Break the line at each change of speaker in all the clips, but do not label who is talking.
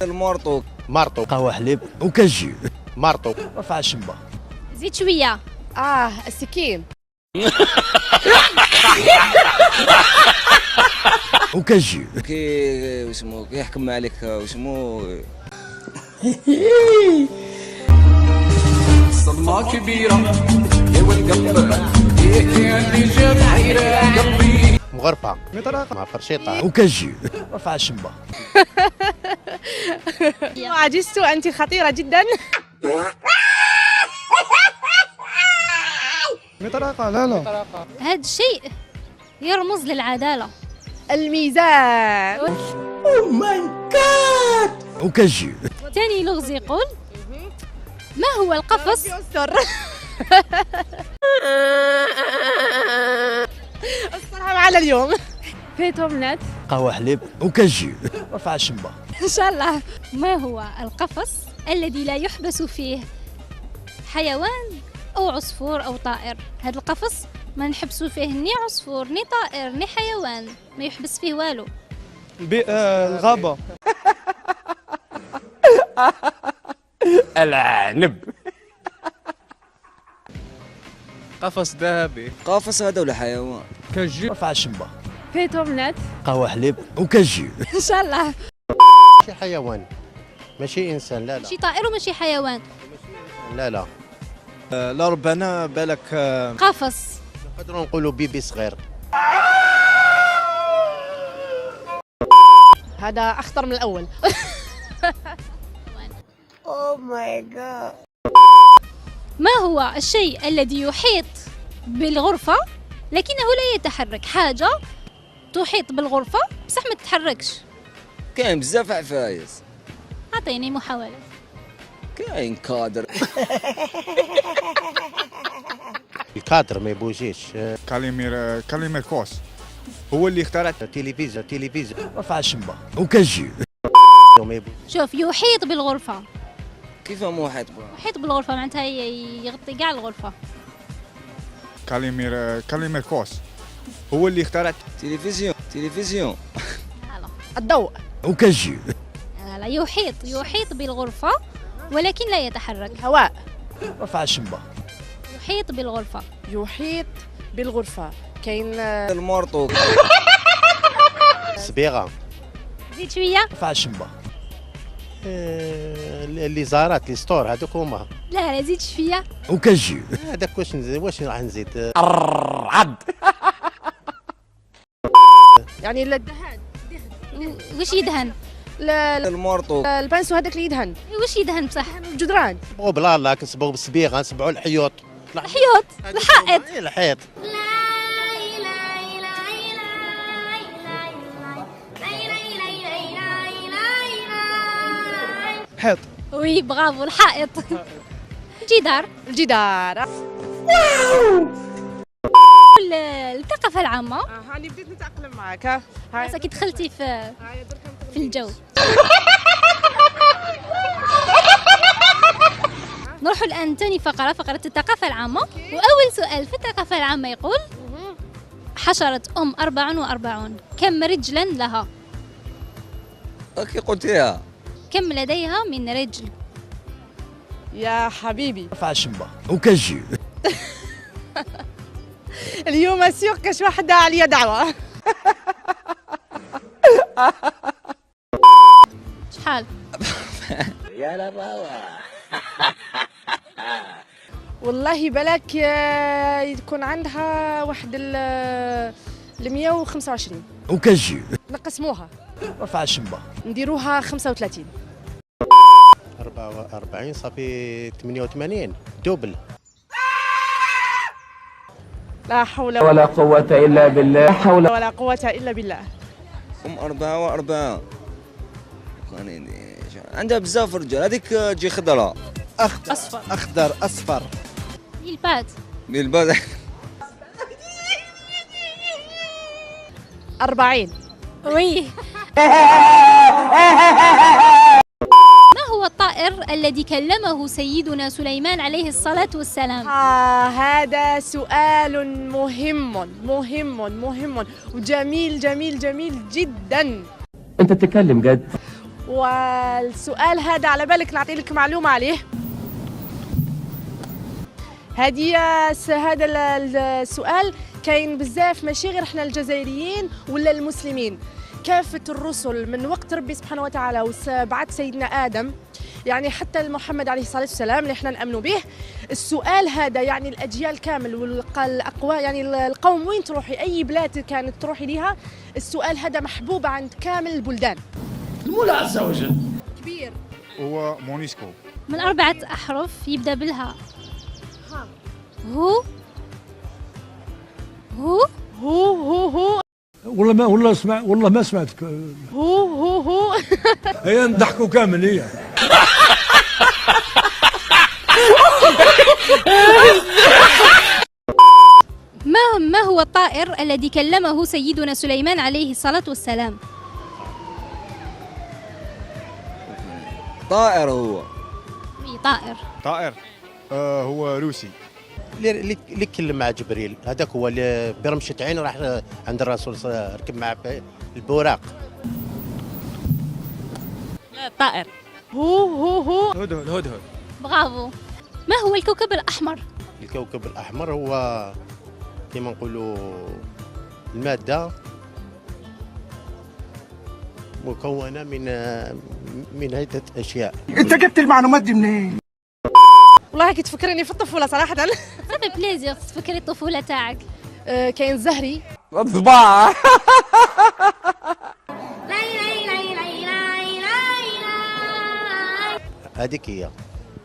المارطو.
مارطو.
قهوة حليب وكاجو.
مارطو.
رفع الشمبة.
زيد شوية.
السكين.
وكاجو.
كي واسمو كيحكم عليك واسمو
صدمة كبيرة يا والقلب اللي جاب حيرة قلبي.
مغرفة. مع فرشيطة.
وكاجو. رفع الشمبة.
عجزت، أنت خطيرة جدا.
مطرقة. لا
هذا الشيء يرمز للعدالة.
الميزان.
وكاجو.
ثاني لغز يقول: ما هو القفص
الصراحة على اليوم.
فيه اومليت.
قهوة حليب وكاجو. رفع الشمبة.
ان شاء الله. ما هو القفص الذي لا يحبس فيه حيوان او عصفور او طائر؟ هذا القفص ما نحبسوا فيه ني عصفور ني طائر ني حيوان، ما يحبس فيه والو.
الغابة.
العنب.
قفص ذهبي.
قافص هذا ولا حيوان؟
كاجو. رفع الشمبة.
فيه اومليت.
قهوة حليب وكاجو.
ان شاء الله.
ماشي حيوان، ماشي إنسان. لا لا
ماشي طائر وماشي حيوان.
لا لا.
لا ربنا بالك.
قفص.
نقدروا نقولوا بيبي صغير.
هذا أخطر من الأول.
ما هو الشيء الذي يحيط بالغرفة لكنه لا يتحرك؟ حاجة تحيط بالغرفة بصح ما تتحركش.
كاين بزاف عفايس.
أعطيني محاولة.
كاين كادر.
الكادر ما يبوجيش.
كاليمير كوس هو اللي اخترع.
تلفزيون.
رفع الشمبة. وكاجو.
ما يبوجيش.
شوف، يحيط بالغرفة.
كيف محيط بها؟
يحيط بالغرفة معناتها يغطي كاع الغرفة.
كاليمير كوس هو اللي اخترع.
تلفزيون.
لا
الضوء.
وكاجو.
لا يحيط بالغرفة ولكن لا يتحرك.
هواء.
رفع الشمبة.
يحيط بالغرفة.
يحيط بالغرفة. كاين
المارطو.
صبيغة.
زيد شوية.
رفع الشمبة.
اللي زارات لي ستور هذوك هما.
لا زيد شوية.
وكاجو.
هذاك واش راح نزيد؟
يعني الدهان.
وش يدهن؟
المارطو.
البانسو هذاك اللي يدهن.
وش يدهن بصح؟
الجدران.
نصبغوا بلالا، كنصبغوا بالصبيغه، نصبغوا الحيوط.
الحيوط. الحائط.
الحيط.
حيط.
وي برافو، الحائط. جدار.
الجدار.
الثقافة العامة.
هاني بديت نتأقلم معك.
بس كي دخلتي في الجو. نروح الآن ثاني فقرة الثقافة العامة. وأول سؤال في الثقافة العامة يقول: حشرة 44 كم رجلا لها؟
كي قلتيها.
كم لديها من رجل؟
يا حبيبي
رفع الشمبة. وكاجو.
اليوم سيغ كاش واحدة عليا دعوة.
شحال؟
يا لباوة.
والله بلاك يكون عندها واحد ال 125.
وكاجو.
نقسموها
رفع الشمبة.
نديروها 35.
44 صافي 88 دوبل.
لا حول
ولا قوة إلا بالله. حول
ولا قوة إلا بالله.
44. عندها بزاف رجال. هذيك تجي خضراء.
أصفر.
اخضر اصفر.
البات.
بالبلد.
40.
وي. ما هو الطائر الذي كلمه سيدنا سليمان عليه الصلاة والسلام؟
هذا سؤال مهم وجميل جميل جميل جدا.
أنت تتكلم جد.
والسؤال هذا على بالك نعطي لك معلومة عليه. هذا السؤال كاين بزاف، ماشي غير احنا الجزائريين ولا المسلمين، كافة الرسل من وقت ربي سبحانه وتعالى وبعد سيدنا آدم، يعني حتى محمد عليه الصلاة والسلام اللي احنا نأمنوا به. السؤال هذا يعني الأجيال كامل والأقوام، يعني القوم وين تروحي، أي بلاد كانت تروحي ليها، السؤال هذا محبوب عند كامل البلدان.
المولى عز وجل
كبير.
هو مونيسكو.
من 4 أحرف يبدأ بالها. هو هو
هو هو هو
والله ما سمعتك.
هو
هي نضحكوا كامل هي.
ما هو الطائر الذي كلمه سيدنا سليمان عليه الصلاة والسلام؟
طائر هو.
أي طائر.
طائر. هو روسي.
اللي كلم مع جبريل هذاك هو اللي برمشة عين راح عند الرسول ركب معه البوراق.
طائر. هو
هدهد.
برافو. ما هو الكوكب الأحمر؟
الكوكب الأحمر هو كما نقولوا المادة مكونة من عدة أشياء.
انت جبت المعلومات دي منين؟
والله كي تفكرني في الطفولة صراحة.
صافي بليزير تفكري الطفولة تاعك.
كاين الزهري.
الضباع.
هذيك هي.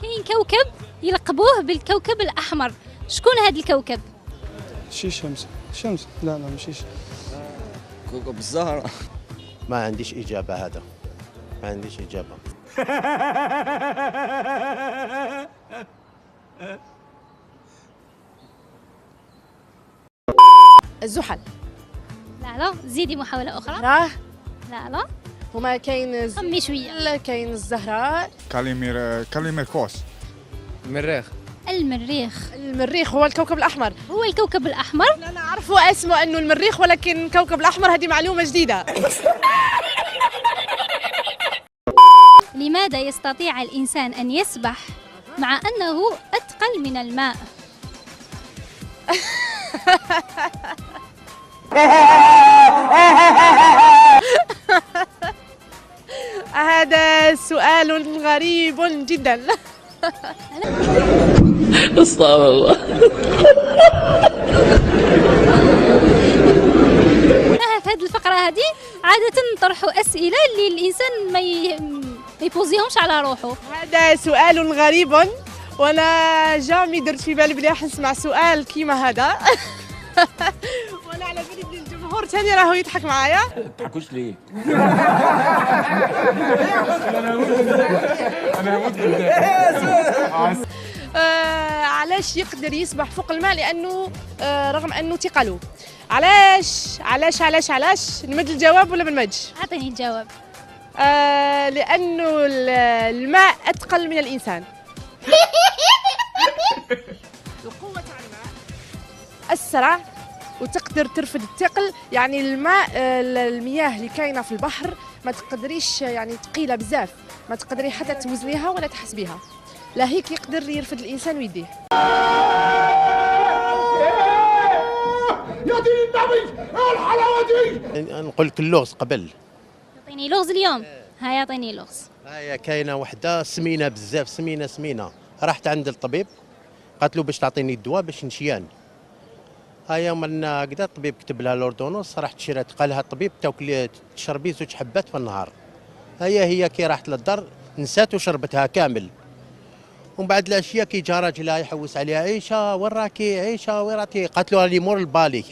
كاين كوكب يلقبوه بالكوكب الأحمر، شكون هذا الكوكب؟
شي شمس لا ماشي
كوكب الزهرة.
ما عنديش إجابة، هذا ما عنديش إجابة.
الزحل.
لا زيدي محاولة أخرى.
راه
لا
هما كاين
خمي شوية.
كاين الزهراء.
كاليميركوس.
المريخ.
المريخ هو الكوكب الأحمر.
هو الكوكب الأحمر.
لا نعرفوا اسمه أنه المريخ، ولكن الكوكب الأحمر هذه معلومة جديدة.
لماذا يستطيع الإنسان أن يسبح مع أنه أثقل من الماء؟
هذا سؤال غريب جدا.
استغفر الله.
في هذه الفقرة هذه عادة نطرحوا أسئلة اللي الإنسان ما يبوزيهمش على روحه.
هذا سؤال غريب، وانا جامي درت في بالي بلي راح نسمع سؤال كيما هذا. وانا على بالي بلي الجمهور ثاني راهو يضحك معايا.
تضحكوش ليه؟
علاش يقدر يسبح فوق الماء؟ لانه رغم انه ثقله. علاش نمد الجواب ولا ما نمدش؟
أعطيني الجواب.
لانه الماء اثقل من الانسان. القوة تاع الماء أسرع وتقدر ترفد الثقل، يعني المياه اللي كاينة في البحر ما تقدريش، يعني ثقيلة بزاف، ما تقدري حتى توزنيها ولا تحسبيها، لا هيك يقدر يرفد الإنسان ويديه.
يا دين النبي الحلاوة دي.
نقول لك اللغز قبل.
يعطيني لغز اليوم. هيا يعطيني لغز.
هاي كاينة وحدة سمينة بزاف، سمينة، رحت عند الطبيب قالت له باش تعطيني الدواء باش نشيان. هيا من كدا الطبيب كتب لها لوردونوس، راحت شرات، قال لها الطبيب تاكلي تشربي 2 حبات في النهار. هي كي راحت للدار نسات وشربتها كامل. ومن بعد العشيه كي جا راجلها يحوس عليها، عيشه وين راكي، عيشه وين راكي؟ قالت له راني مور البالي.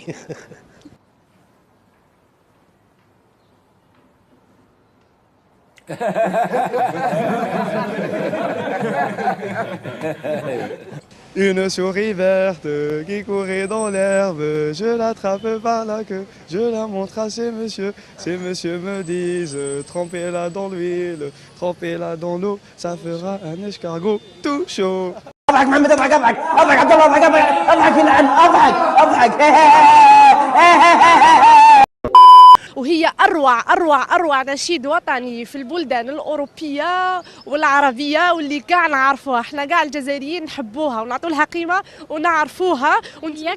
Une souris verte qui courait dans l'herbe, je l'attrape par la queue, je la montre à ces messieurs me disent trempez-la dans l'huile, trempez-la dans l'eau, ça fera un escargot tout chaud.
اضحك محمد، اضحك عبد الله، اضحك يلعن، اضحك.
وهي أروع نشيد وطني في البلدان الأوروبية والعربية واللي كاع نعرفوها. احنا كاع الجزائريين نحبوها ونعطوا لها قيمة ونعرفوها.
يا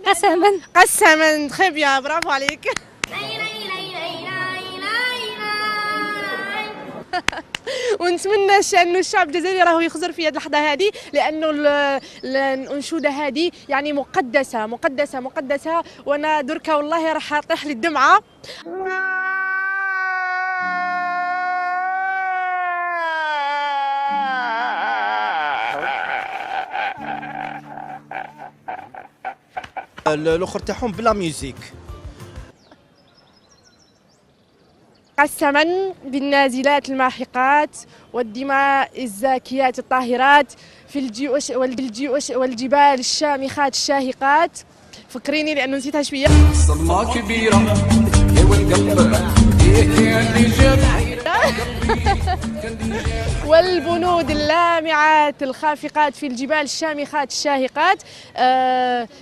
قسما très bien، برافو عليك. ونتمنى انه الشعب الجزائري راهو يخزر في هذه اللحظه هذه، لانه الانشوده هذه يعني مقدسه. وانا دركا والله راح اطيح لي الدمعه.
الاخر تاعهم بلا ميوزيك.
قسما بالنازلات الماحقات والدماء الزاكيات الطاهرات في والجبال الشامخات الشاهقات. فكريني لانه نسيتها شويه.
صدمة كبيرة يا والقلب
والبنود اللامعات الخافقات في الجبال الشامخات الشاهقات.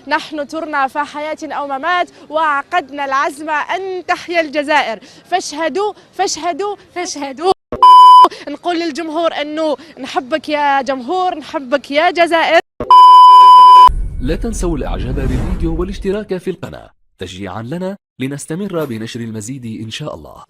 نحن ترنا فحياة أو ممات وعقدنا العزم أن تحيا الجزائر. فاشهدوا. نقول للجمهور أنه نحبك يا جمهور، نحبك يا جزائر.
لا تنسوا الإعجاب بالفيديو والاشتراك في القناة تشجيعا لنا لنستمر بنشر المزيد إن شاء الله.